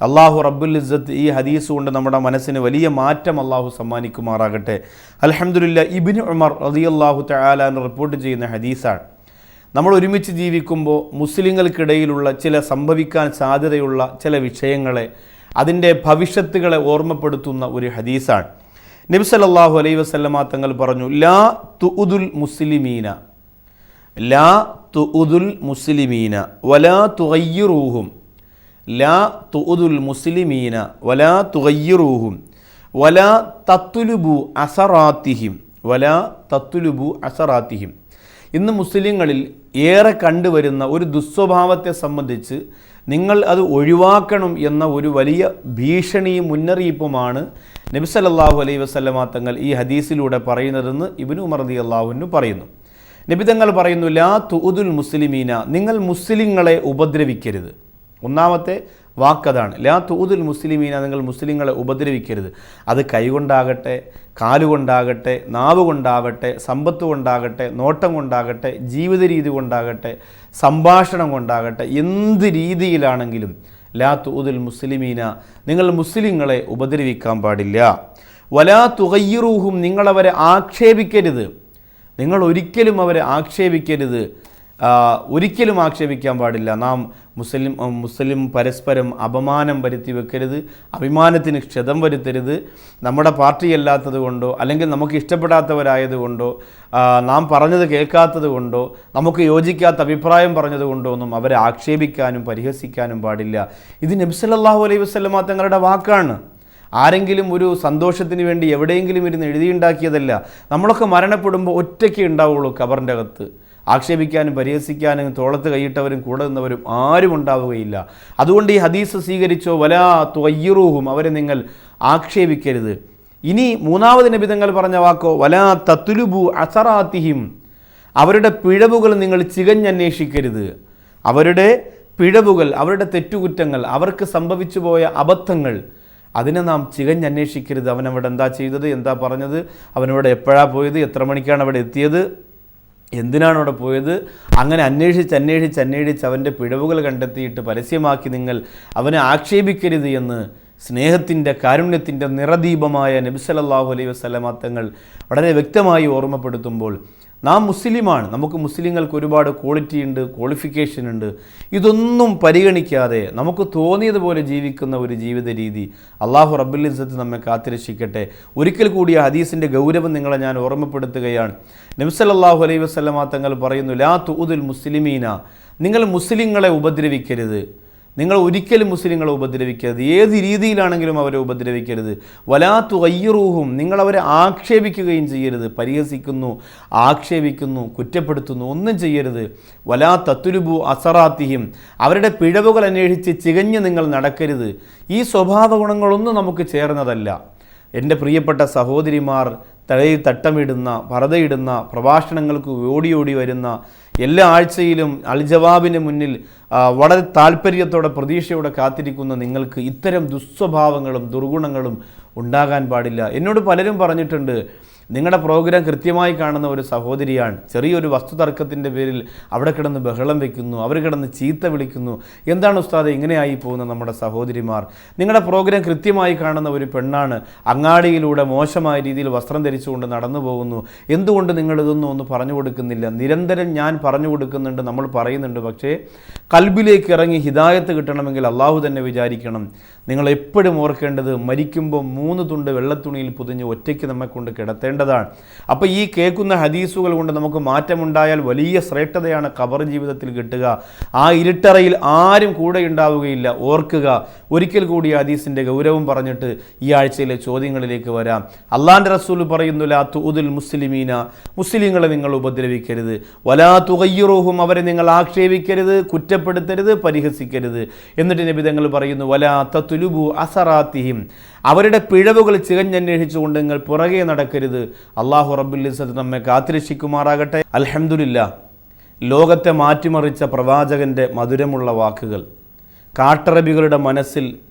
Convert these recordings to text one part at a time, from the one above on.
അള്ളാഹു റബ്ബുൽ ഇസ്സത്ത് ഈ ഹദീസ് കൊണ്ട് നമ്മുടെ മനസ്സിന് വലിയ മാറ്റം അള്ളാഹു സമ്മാനിക്കുമാറാകട്ടെ. അൽഹംദുലില്ലാ, ഇബ്നു ഉമർ റളിയല്ലാഹു തആല അൻഹു റിപ്പോർട്ട് ചെയ്യുന്ന ഹദീസാണ്. നമ്മൾ ഒരുമിച്ച് ജീവിക്കുമ്പോൾ മുസ്ലിങ്ങൾക്കിടയിലുള്ള ചില സംഭവിക്കാൻ സാധ്യതയുള്ള ചില വിഷയങ്ങളെ, അതിൻ്റെ ഭവിഷ്യത്തുകളെ ഓർമ്മപ്പെടുത്തുന്ന ഒരു ഹദീസാണ്. നബി സല്ലല്ലാഹു അലൈഹി വസല്ലമ തങ്ങൾ പറഞ്ഞു, ലാ തുഉദുൽ മുസ്ലിമീന ലാ തുഉദുൽ മുസ്ലിമീന വലാ തുഗയ്യിറൂഹും ലാ തുഉദുൽ മുസ്ലിമീന വലാ തുഗയ്യിറൂഹും വലാ തത്ലുബു അസറാത്തിഹിം വലാ തത്ലുബു അസറാത്തിഹിം. ഇന്ന് മുസ്ലിങ്ങളിൽ ഏറെ കണ്ടുവരുന്ന ഒരു ദുസ്വഭാവത്തെ സംബന്ധിച്ച് നിങ്ങൾ അത് ഒഴിവാക്കണം എന്ന ഒരു വലിയ ഭീഷണിയും മുന്നറിയിപ്പുമാണ് നബി സല്ലല്ലാഹു അലൈഹി വസല്ലമ തങ്ങൾ ഈ ഹദീസിലൂടെ പറയുന്നതെന്ന് ഇബ്നു ഉമർ റളിയല്ലാഹു അൻഹു പറയുന്നു. നബി തങ്ങൾ പറയുന്നു, ലാ തുഉദുൽ മുസ്ലിമീന, നിങ്ങൾ മുസ്ലിങ്ങളെ ഉപദ്രവിക്കരുത്. ഒന്നാമത്തെ വാക്കതാണ്, ലാ തുഉദുൽ മുസ്ലിമീന, നിങ്ങൾ മുസ്ലിങ്ങളെ ഉപദ്രവിക്കരുത്. അത് കൈകൊണ്ടാകട്ടെ, കാലുകൊണ്ടാകട്ടെ, നാവ് കൊണ്ടാകട്ടെ, സമ്പത്ത് കൊണ്ടാകട്ടെ, നോട്ടം കൊണ്ടാകട്ടെ, ജീവിത രീതി കൊണ്ടാകട്ടെ, സംഭാഷണം കൊണ്ടാകട്ടെ, എന്ത് രീതിയിലാണെങ്കിലും ലാ തുഉദുൽ മുസ്ലിമീന, നിങ്ങൾ മുസ്ലിങ്ങളെ ഉപദ്രവിക്കാൻ പാടില്ല. വലാ തുഗയ്യിറൂഹും, നിങ്ങളവരെ ആക്ഷേപിക്കരുത്. നിങ്ങൾ ഒരിക്കലും അവരെ ആക്ഷേപിക്കരുത്, ഒരിക്കലും ആക്ഷേപിക്കാൻ പാടില്ല. നാം മുസ്ലിം പരസ്പരം അപമാനം വരുത്തി വെക്കരുത്, അഭിമാനത്തിന് ക്ഷതം വരുത്തരുത്. നമ്മുടെ പാർട്ടി അല്ലാത്തത് കൊണ്ടോ അല്ലെങ്കിൽ നമുക്ക് ഇഷ്ടപ്പെടാത്തവരായതുകൊണ്ടോ നാം പറഞ്ഞത് കേൾക്കാത്തത് കൊണ്ടോ നമുക്ക് യോജിക്കാത്ത അഭിപ്രായം പറഞ്ഞതുകൊണ്ടോ ഒന്നും അവരെ ആക്ഷേപിക്കാനും പരിഹസിക്കാനും പാടില്ല. ഇത് നബി സല്ലല്ലാഹു അലൈഹി വസല്ലമ തങ്ങളുടെ വാക്കാണ്. ആരെങ്കിലും ഒരു സന്തോഷത്തിന് വേണ്ടി എവിടെയെങ്കിലും ഇരുന്ന് എഴുതിയുണ്ടാക്കിയതല്ല. നമ്മളൊക്കെ മരണപ്പെടുമ്പോൾ ഒറ്റയ്ക്ക് ഉണ്ടാവുള്ളൂ ഖബറിൻ്റെ അകത്ത്. ആക്ഷേപിക്കാനും പരിഹസിക്കാനും തോളത്ത് കൈയിട്ടവരും കൂടെ നിന്നവരും ആരും ഉണ്ടാവുകയില്ല. അതുകൊണ്ട് ഈ ഹദീസ് സ്വീകരിച്ചോ, വലാ തുഗയ്യിറൂഹും, അവരെ നിങ്ങൾ ആക്ഷേപിക്കരുത്. ഇനി മൂന്നാമത് നബി തങ്ങൾ പറഞ്ഞ വാക്കോ, വലാ തത്ലുബു അസറാത്തിഹിം, അവരുടെ പിഴവുകൾ നിങ്ങൾ ചികഞ്ഞന്വേഷിക്കരുത്. അവരുടെ പിഴവുകൾ, അവരുടെ തെറ്റുകുറ്റങ്ങൾ, അവർക്ക് സംഭവിച്ചു പോയ അബദ്ധങ്ങൾ, അതിനെ നാം ചികഞ്ഞന്വേഷിക്കരുത്. അവനവിടെ എന്താ ചെയ്തത്, എന്താ പറഞ്ഞത്, അവനവിടെ എപ്പോഴാണ് പോയത്, എത്ര മണിക്കാണ് അവിടെ എത്തിയത്, എന്തിനാണ് അവിടെ പോയത്, അങ്ങനെ അന്വേഷിച്ച് അവൻ്റെ പിഴവുകൾ കണ്ടെത്തിയിട്ട് പരസ്യമാക്കി നിങ്ങൾ അവനെ ആക്ഷേപിക്കരുത് എന്ന് സ്നേഹത്തിൻ്റെ, കാരുണ്യത്തിൻ്റെ നിറദീപമായ നബി സല്ലല്ലാഹു അലൈഹി വസല്ലമ തങ്ങൾ വളരെ വ്യക്തമായി ഓർമ്മപ്പെടുത്തുമ്പോൾ, നാം മുസ്ലിമാണ്, നമുക്ക് മുസ്ലിങ്ങൾക്ക് ഒരുപാട് ക്വാളിറ്റി ഉണ്ട്, ക്വാളിഫിക്കേഷൻ ഉണ്ട്. ഇതൊന്നും പരിഗണിക്കാതെ നമുക്ക് തോന്നിയതുപോലെ ജീവിക്കുന്ന ഒരു ജീവിത രീതി അള്ളാഹു റബ്ബുൽ ഇസ്സത്ത് നമ്മെ കാത്തിരക്ഷിക്കട്ടെ. ഒരിക്കൽ കൂടി ആ ഹദീസിൻ്റെ ഗൗരവം നിങ്ങളെ ഞാൻ ഓർമ്മപ്പെടുത്തുകയാണ്. നബി സല്ലല്ലാഹു അലൈഹി വസല്ലമ തങ്ങൾ പറയുന്നു, ലാ തുഉദുൽ മുസ്ലിമീന, നിങ്ങൾ മുസ്ലിങ്ങളെ ഉപദ്രവിക്കരുത്. നിങ്ങൾ ഒരിക്കലും മുസ്ലിങ്ങളെ ഉപദ്രവിക്കരുത്, ഏത് രീതിയിലാണെങ്കിലും അവരെ ഉപദ്രവിക്കരുത്. വലാ തുഗയ്യിറൂഹും, നിങ്ങളവരെ ആക്ഷേപിക്കുകയും ചെയ്യരുത്. പരിഹസിക്കുന്നു, ആക്ഷേപിക്കുന്നു, കുറ്റപ്പെടുത്തുന്നു, ഒന്നും ചെയ്യരുത്. വലാ തത്ലുബു അസറാത്തിഹിം, അവരുടെ പിഴവുകൾ അന്വേഷിച്ച് ചികഞ്ഞ് നിങ്ങൾ നടക്കരുത്. ഈ സ്വഭാവ ഗുണങ്ങളൊന്നും നമുക്ക് ചേർന്നതല്ല. എൻ്റെ പ്രിയപ്പെട്ട സഹോദരിമാർ തലയിൽ തട്ടമിടുന്ന, പർദ്ദയിടുന്ന, പ്രഭാഷണങ്ങൾക്ക് ഓടി വരുന്ന, എല്ലാ ആഴ്ചയിലും അൽജവാബിന് മുന്നിൽ വളരെ താല്പര്യത്തോടെ പ്രതീക്ഷയോടെ കാത്തിരിക്കുന്ന നിങ്ങൾക്ക് ഇത്തരം ദുസ്വഭാവങ്ങളും ദുർഗുണങ്ങളും ഉണ്ടാകാൻ പാടില്ല. എന്നോട് പലരും പറഞ്ഞിട്ടുണ്ട്, നിങ്ങളുടെ പ്രോഗ്രാം കൃത്യമായി കാണുന്ന ഒരു സഹോദരിയാണ്, ചെറിയൊരു വസ്തുതർക്കത്തിൻ്റെ പേരിൽ അവിടെ കിടന്ന് ബഹളം വയ്ക്കുന്നു, അവർ കിടന്ന് ചീത്ത വിളിക്കുന്നു. എന്താണ് ഉസ്താദെ ഇങ്ങനെയായി പോകുന്ന നമ്മുടെ സഹോദരിമാർ? നിങ്ങളുടെ പ്രോഗ്രാം കൃത്യമായി കാണുന്ന ഒരു പെണ്ണാണ്, അങ്ങാടിയിലൂടെ മോശമായ രീതിയിൽ വസ്ത്രം ധരിച്ചുകൊണ്ട് നടന്നു പോകുന്നു. എന്തുകൊണ്ട് നിങ്ങളിതൊന്നും ഒന്ന് പറഞ്ഞു കൊടുക്കുന്നില്ല? നിരന്തരം ഞാൻ പറഞ്ഞു കൊടുക്കുന്നുണ്ട്, നമ്മൾ പറയുന്നുണ്ട്. പക്ഷേ കൽബിലേക്ക് ഇറങ്ങി ഹിദായത്ത് കിട്ടണമെങ്കിൽ അള്ളാഹു തന്നെ വിചാരിക്കണം. നിങ്ങൾ എപ്പോഴും ഓർക്കേണ്ടത്, മരിക്കുമ്പോൾ 3 തുണ്ട് വെള്ളത്തുണിയിൽ പൊതിഞ്ഞ് ഒറ്റയ്ക്ക് നമ്മെക്കൊണ്ട് കിടത്തേണ്ടതാണ്. അപ്പോൾ ഈ കേൾക്കുന്ന ഹദീസുകൾ കൊണ്ട് നമുക്ക് മാറ്റമുണ്ടായാൽ വലിയ ശ്രേഷ്ഠതയാണ് ഖബർ ജീവിതത്തിൽ കിട്ടുക. ആ ഇരുട്ടറയിൽ ആരും കൂടെ ഉണ്ടാവുകയില്ല. ഓർക്കുക, ഒരിക്കൽ കൂടി ഹദീസിൻ്റെ ഗൗരവം പറഞ്ഞിട്ട് ഈ ആഴ്ചയിലെ ചോദ്യങ്ങളിലേക്ക് വരാം. അള്ളാൻ്റെ റസൂൽ പറയുന്നു, ലാ തുഉദുൽ മുസ്ലിമീന, മുസ്ലിങ്ങളെ നിങ്ങൾ ഉപദ്രവിക്കരുത്. വലാ തുഗയ്യിറൂഹും, അവരെ നിങ്ങൾ ആക്ഷേപിക്കരുത്, കുറ്റപ്പെടുത്തരുത്, പരിഹസിക്കരുത്. എന്നിട്ട് നബി തങ്ങൾ പറയുന്നു, വലാ തത്ലുബു അസറാത്തിഹിം, അവരുടെ പിഴവുകൾ ചികഞ്ഞന്വേഷിച്ചുകൊണ്ട് നിങ്ങൾ പുറകെ നടക്കരുത്. അള്ളാഹു റബ്ബുൽ ഇസ്സത്ത് നമ്മെ കാത്തിരക്ഷിക്കുമാറാകട്ടെ. അൽഹംദുലില്ലാ, ലോകത്തെ മാറ്റിമറിച്ച പ്രവാചകൻ്റെ മധുരമുള്ള വാക്കുകൾ, കാട്ടറബികളുടെ മനസ്സിൽ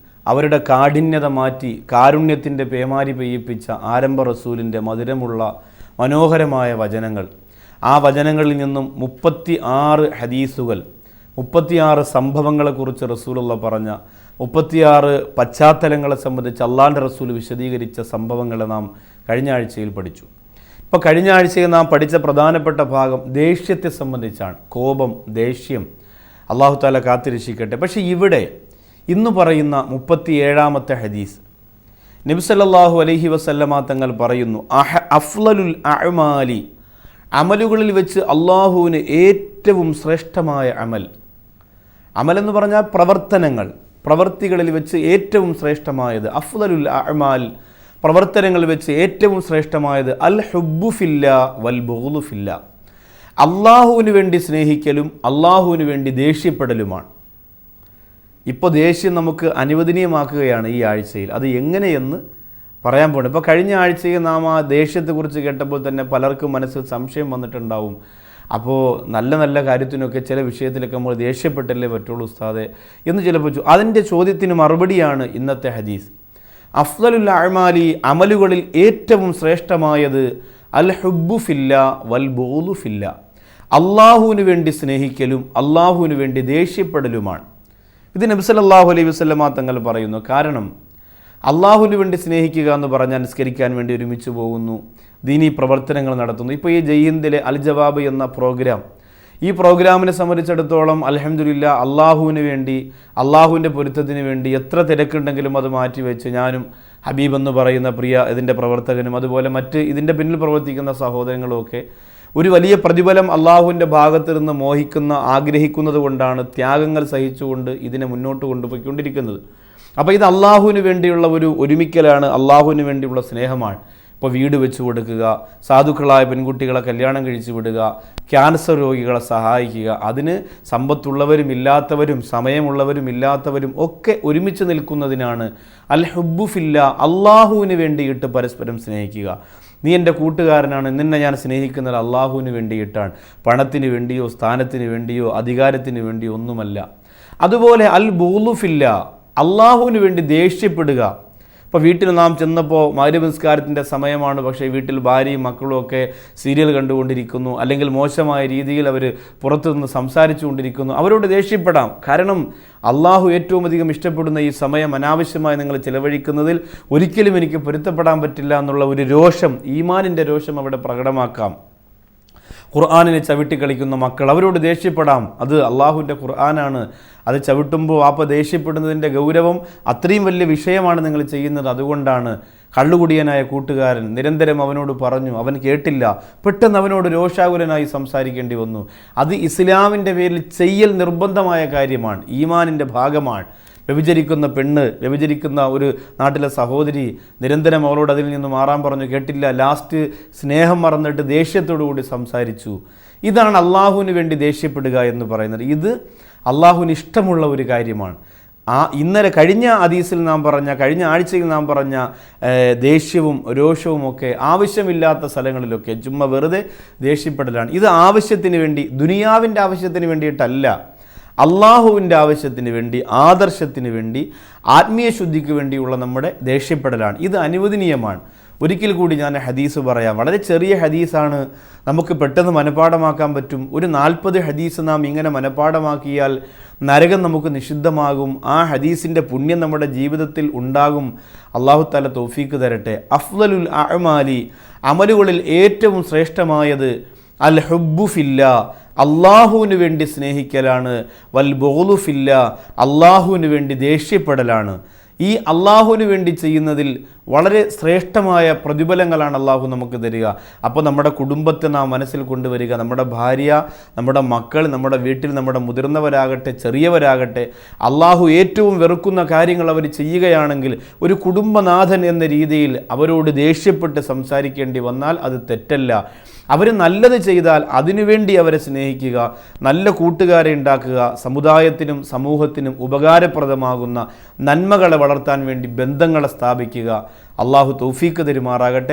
അവരുടെ കാഠിന്യത മാറ്റി കാരുണ്യത്തിൻ്റെ പേമാരി പെയ്യിപ്പിച്ച ആരംഭ റസൂലിൻ്റെ മധുരമുള്ള മനോഹരമായ വചനങ്ങൾ. ആ വചനങ്ങളിൽ നിന്നും 36 ഹദീസുകൾ, 36 സംഭവങ്ങളെക്കുറിച്ച് റസൂലുള്ള പറഞ്ഞ 36 പശ്ചാത്തലങ്ങളെ സംബന്ധിച്ച് അള്ളാഹുവിൻ്റെ റസൂൽ വിശദീകരിച്ച സംഭവങ്ങളെ നാം കഴിഞ്ഞ ആഴ്ചയിൽ പഠിച്ചു. ഇപ്പോൾ കഴിഞ്ഞ ആഴ്ചയിൽ നാം പഠിച്ച പ്രധാനപ്പെട്ട ഭാഗം ദേഷ്യത്തെ സംബന്ധിച്ചാണ്. കോപം, ദേഷ്യം, അള്ളാഹു താല കാത്തിരക്ഷിക്കട്ടെ. പക്ഷേ ഇവിടെ ഇന്ന് പറയുന്ന 37-ാമത്തെ ഹദീസ്, നബി സല്ലല്ലാഹു അലൈഹി വസല്ലമ തങ്ങൾ പറയുന്നു, അഫ്ളലുൽ അഅ്മാലി, അമലുകളിൽ വെച്ച് അള്ളാഹുവിന് ഏറ്റവും ശ്രേഷ്ഠമായ അമൽ എന്ന് പറഞ്ഞാൽ പ്രവർത്തികളിൽ വെച്ച് ഏറ്റവും ശ്രേഷ്ഠമായത്, അഫ്ളലുൽ അഅ്മാൽ, പ്രവർത്തനങ്ങളിൽ വെച്ച് ഏറ്റവും ശ്രേഷ്ഠമായത് അൽ ഹുബ്ബു ഫില്ലാ വൽ ബുഗ്ളു ഫില്ലാ, അള്ളാഹുവിന് വേണ്ടി സ്നേഹിക്കലും അള്ളാഹുവിന് വേണ്ടി ദേഷ്യപ്പെടലുമാണ്. ഇപ്പോൾ ദേഷ്യം നമുക്ക് അനുവദനീയമാക്കുകയാണ് ഈ ആഴ്ചയിൽ. അത് എങ്ങനെയെന്ന് പറയാൻ പോകുന്നത്. ഇപ്പോൾ കഴിഞ്ഞ ആഴ്ചയിൽ നാം ആ ദേഷ്യത്തെക്കുറിച്ച് കേട്ടപ്പോൾ തന്നെ പലർക്കും മനസ്സിൽ സംശയം വന്നിട്ടുണ്ടാവും. അപ്പോൾ നല്ല നല്ല കാര്യത്തിനൊക്കെ ചില വിഷയത്തിലൊക്കെ നമ്മൾ ദേഷ്യപ്പെട്ടല്ലേ പറ്റുള്ളൂ ഉസ്താദെ എന്ന് ചിലപ്പോൾ അതിൻ്റെ ചോദ്യത്തിന് മറുപടിയാണ് ഇന്നത്തെ ഹദീസ്. അഫ്ളലുൽ അഅ്മാലി, അമലുകളിൽ ഏറ്റവും ശ്രേഷ്ഠമായത് അൽ ഹുബ്ബു ഫില്ലാ വൽ ബുഗ്ളു ഫില്ലാ, അള്ളാഹുവിന് വേണ്ടി സ്നേഹിക്കലും അള്ളാഹുവിന് വേണ്ടി ദേഷ്യപ്പെടലുമാണ്. ഇത് നബി സല്ലല്ലാഹു അലൈഹി വസല്ലമ തങ്ങൾ പറയുന്നു. കാരണം അള്ളാഹുവിന് വേണ്ടി സ്നേഹിക്കുക എന്ന് പറഞ്ഞാൽ നിസ്കരിക്കാൻ വേണ്ടി ഒരുമിച്ച് പോകുന്നു, ദീനീ പ്രവർത്തനങ്ങൾ നടത്തുന്നു. ഇപ്പോൾ ഈ ജയ്ഹിന്ദിലെ അൽ ജവാബ് എന്ന പ്രോഗ്രാം, ഈ പ്രോഗ്രാമിനെ സംബന്ധിച്ചിടത്തോളം അൽഹംദുലില്ലാ അള്ളാഹുവിന് വേണ്ടി, അള്ളാഹുവിൻ്റെ പൊരുത്തത്തിന് വേണ്ടി എത്ര തിരക്കുണ്ടെങ്കിലും അത് മാറ്റിവെച്ച് ഞാനും ഹബീബ് എന്ന് പറയുന്ന പ്രിയ ഇതിൻ്റെ പ്രവർത്തകനും അതുപോലെ മറ്റ് ഇതിൻ്റെ പിന്നിൽ പ്രവർത്തിക്കുന്ന സഹോദരങ്ങളുമൊക്കെ ഒരു വലിയ പ്രതിഫലം അള്ളാഹുവിൻ്റെ ഭാഗത്ത് നിന്ന് ആഗ്രഹിക്കുന്നത് കൊണ്ടാണ് ത്യാഗങ്ങൾ സഹിച്ചുകൊണ്ട് ഇതിനെ മുന്നോട്ട് കൊണ്ടുപോയിക്കൊണ്ടിരിക്കുന്നത്. അപ്പോൾ ഇത് അള്ളാഹുവിന് വേണ്ടിയുള്ള ഒരു ഒരുമിക്കലാണ്, അള്ളാഹുവിന് വേണ്ടിയുള്ള സ്നേഹമാണ്. ഇപ്പോൾ വീട് വെച്ച് കൊടുക്കുക, സാധുക്കളായ പെൺകുട്ടികളെ കല്യാണം കഴിച്ച് വിടുക, ക്യാൻസർ രോഗികളെ സഹായിക്കുക, അതിന് സമ്പത്തുള്ളവരും ഇല്ലാത്തവരും സമയമുള്ളവരും ഇല്ലാത്തവരും ഒക്കെ ഒരുമിച്ച് നിൽക്കുന്നതിനാണ് അൽ ഹുബ്ബു ഫില്ലാ, അള്ളാഹുവിന് വേണ്ടിയിട്ട് പരസ്പരം സ്നേഹിക്കുക. നീ എൻ്റെ കൂട്ടുകാരനാണ്, നിന്നെ ഞാൻ സ്നേഹിക്കുന്നത് അള്ളാഹുവിന് വേണ്ടിയിട്ടാണ്, പണത്തിന് വേണ്ടിയോ സ്ഥാനത്തിന് വേണ്ടിയോ അധികാരത്തിന് വേണ്ടിയോ ഒന്നുമല്ല. അതുപോലെ അൽ ബുഗ്ളു ഫില്ലാ, അള്ളാഹുവിന് വേണ്ടി ദേഷ്യപ്പെടുക. ഇപ്പോൾ വീട്ടിൽ നാം ചെന്നപ്പോൾ മഗ്‌രിബ് നിസ്കാരത്തിൻ്റെ സമയമാണ്, പക്ഷേ വീട്ടിൽ ഭാര്യയും മക്കളും ഒക്കെ സീരിയൽ കണ്ടുകൊണ്ടിരിക്കുന്നു, അല്ലെങ്കിൽ മോശമായ രീതിയിൽ അവർ പുറത്തുനിന്ന് സംസാരിച്ചു കൊണ്ടിരിക്കുന്നു. അവരോട് ദേഷ്യപ്പെടാം. കാരണം അള്ളാഹു ഏറ്റവും അധികം ഇഷ്ടപ്പെടുന്ന ഈ സമയം അനാവശ്യമായി നിങ്ങൾ ചിലവഴിക്കുന്നതിൽ ഒരിക്കലും എനിക്ക് പൊരുത്തപ്പെടാൻ പറ്റില്ല എന്നുള്ള ഒരു രോഷം, ഈമാനിൻ്റെ രോഷം അവിടെ പ്രകടമാക്കാം. ഖുർആനിനെ ചവിട്ടിക്കളിക്കുന്ന മക്കൾ, അവരോട് ദേഷ്യപ്പെടാം. അത് അള്ളാഹുവിൻ്റെ ഖുർആനാണ്, അത് ചവിട്ടുമ്പോൾ ദേഷ്യപ്പെടുന്നതിൻ്റെ ഗൗരവം അത്രയും വലിയ വിഷയമാണ് നിങ്ങൾ ചെയ്യുന്നത്. അതുകൊണ്ടാണ് കള്ളുകുടിയനായ കൂട്ടുകാരൻ നിരന്തരം അവനോട് പറഞ്ഞു, അവൻ കേട്ടില്ല, പെട്ടെന്ന് അവനോട് രോഷാകുലനായി സംസാരിക്കേണ്ടി വന്നു. അത് ഇസ്ലാമിൻ്റെ പേരിൽ ചെയ്യൽ നിർബന്ധമായ കാര്യമാണ്, ഈമാനിൻ്റെ ഭാഗമാണ്. വ്യഭിചരിക്കുന്ന പെണ്ണ്, വ്യഭിചരിക്കുന്ന ഒരു നാട്ടിലെ സഹോദരി നിരന്തരം അവളോട് അതിൽ നിന്ന് മാറാൻ പറഞ്ഞു, കേട്ടില്ല, ലാസ്റ്റ് സ്നേഹം മറന്നിട്ട് ദേഷ്യത്തോടു കൂടി സംസാരിച്ചു. ഇതാണ് അള്ളാഹുവിന് വേണ്ടി ദേഷ്യപ്പെടുക എന്ന് പറയുന്നത്. ഇത് അള്ളാഹുവിന് ഇഷ്ടമുള്ള ഒരു കാര്യമാണ്. കഴിഞ്ഞ ആഴ്ചയിൽ നാം പറഞ്ഞ ദേഷ്യവും രോഷവും ഒക്കെ ആവശ്യമില്ലാത്ത സ്ഥലങ്ങളിലൊക്കെ ചുമ്മാ വെറുതെ ദേഷ്യപ്പെടലാണ്. ഇത് ആവശ്യത്തിന് വേണ്ടി, ദുനിയാവിൻ്റെ ആവശ്യത്തിന് വേണ്ടിയിട്ടല്ല, അള്ളാഹുവിൻ്റെ ആവശ്യത്തിന് വേണ്ടി, ആദർശത്തിന് വേണ്ടി, ആത്മീയ ശുദ്ധിക്ക് വേണ്ടിയുള്ള നമ്മുടെ ദേഷ്യപ്പെടലാണ്. ഇത് അനുവദനീയമാണ്. ഒരിക്കൽ കൂടി ഞാൻ ഹദീസ് പറയാം. വളരെ ചെറിയ ഹദീസാണ്, നമുക്ക് പെട്ടെന്ന് മനഃപ്പാഠമാക്കാൻ പറ്റും. ഒരു 40 ഹദീസ് നാം ഇങ്ങനെ മനഃപ്പാഠമാക്കിയാൽ നരകം നമുക്ക് നിഷിദ്ധമാകും. ആ ഹദീസിൻ്റെ പുണ്യം നമ്മുടെ ജീവിതത്തിൽ ഉണ്ടാകും. അല്ലാഹു തആല തൗഫീക്ക് തരട്ടെ. അഫ്ളലുൽ അഅ്മാലി, അമലുകളിൽ ഏറ്റവും ശ്രേഷ്ഠമായത് അൽ ഹുബ്ബു ഫില്ലാ, അള്ളാഹുവിന് വേണ്ടി സ്നേഹിക്കലാണ്. വൽ ബുഗ്ളു ഫില്ലാ, അള്ളാഹുവിന് വേണ്ടി ദേഷ്യപ്പെടലാണ്. ഈ അള്ളാഹുവിന് വേണ്ടി ചെയ്യുന്നതിൽ വളരെ ശ്രേഷ്ഠമായ പ്രതിഫലങ്ങളാണ് അള്ളാഹു നമുക്ക് തരിക. അപ്പോൾ നമ്മുടെ കുടുംബത്തെ നാം മനസ്സിൽ കൊണ്ടുവരിക. നമ്മുടെ ഭാര്യ, നമ്മുടെ മക്കൾ, നമ്മുടെ വീട്ടിൽ നമ്മുടെ മുതിർന്നവരാകട്ടെ ചെറിയവരാകട്ടെ, അള്ളാഹു ഏറ്റവും വെറുക്കുന്ന കാര്യങ്ങൾ അവർ ചെയ്യുകയാണെങ്കിൽ ഒരു കുടുംബനാഥൻ എന്ന രീതിയിൽ അവരോട് ദേഷ്യപ്പെട്ട് സംസാരിക്കേണ്ടി വന്നാൽ അത് തെറ്റല്ല. അവർ നല്ലത് ചെയ്താൽ അതിനുവേണ്ടി അവരെ സ്നേഹിക്കുക, നല്ല കൂട്ടുകാരെ ഉണ്ടാക്കുക, സമുദായത്തിനും സമൂഹത്തിനും ഉപകാരപ്രദമാകുന്ന നന്മകളെ വളർത്താൻ വേണ്ടി ബന്ധങ്ങളെ സ്ഥാപിക്കുക. അള്ളാഹു തൗഫീക്ക് തരുമാറാകട്ടെ.